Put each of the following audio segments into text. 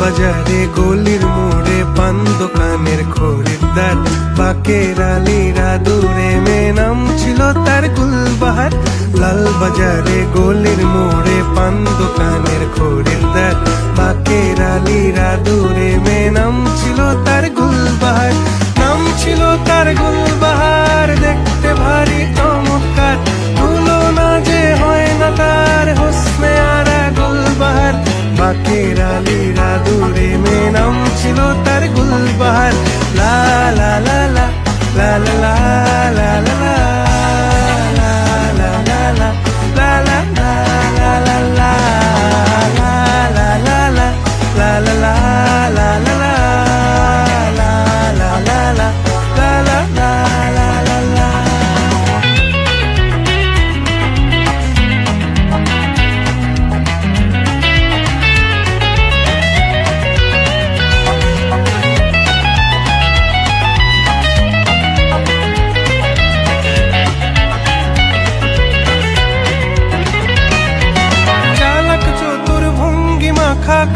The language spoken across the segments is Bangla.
বাজারে গলির মোড়ে পান দোকানের খরিদ্দার, বাকের আলীরা দূরে মেয়ে নাম ছিল তার গুলবাহার। লাল বাজারে গলির মোড়ে পান দোকানের খরিদ্দার, বাকের আলীরা দূরে মেয়ে নাম ছিল তার গুলবাহার। নাম ছিল তার গুলবাহার, দেখতে ভারী চমৎকার, তুলনা যে হয় না তার হোসনে আরা গুলবাহার। বাকের আলীরা দূরে মেয়ে নাম ছিল তার গুলবাহার। লা লা লা লা লা লা লা লা লা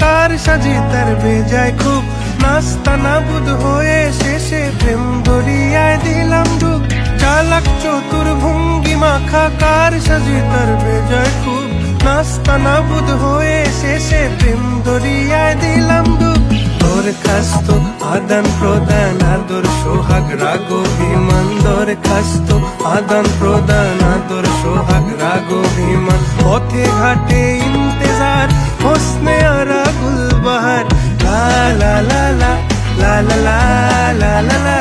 কার সাজি তার বেজায় খুব, নাস্তা নাবুদ হয়ে শেষে প্রেম দরিয়ায় দিলাম ডুব। চালাক চতুর ভঙ্গি মাখা কার সাজি তার বেজায় খুব, নাস্তা নাবুদ হয়ে শেষে প্রেম দরিয়ায় দিলাম ডুব। দরখাস্ত আদান প্রদান আদর সোহাগ রাগ অভিমান, দরখাস্ত আদান প্রদান আদর সোহাগ রাগ অভিমান। পথে ঘাটে ইন্তেজার হোসনে আরা গুলবাহার। লা লা লা লা লা লা লা লা লা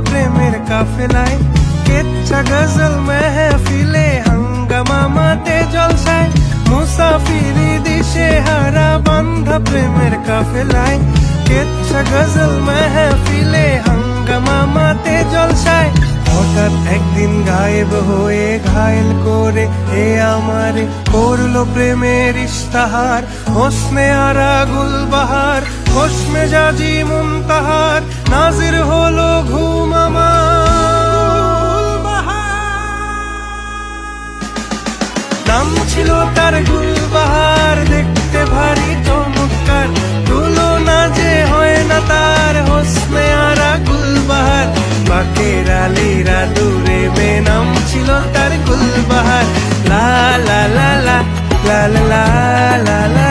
প্রেমের কাফেলায়, কেচ্ছা গজল মেহফিলে হাঙ্গামা মাতে জলসায়। মুসাফিরি দিশে হারা বান্ধা প্রেমের কাফেলায়, কেচ্ছা গজল মেহফিলে হাঙ্গামা মাতে জলসায়। হঠাৎ একদিন গায়েব হয়ে ঘায়েল করে এ আমারে করলো প্রেমের ইশতাহার। হোসনে আরা গুলবাহার, খোশ মেজাজি মুনতাহার, নাজির হলো ঘুম আমার। নাম ছিল তার গুলবাহার, দেখতে ভারী চমৎকার, তুলনা যে হয় না তার হোসনে আরা গুলবাহার। বাকের আলীরা দূরে মেয়ে নাম ছিল তার গুলবাহার। লা লা লা লা লা লা লা লা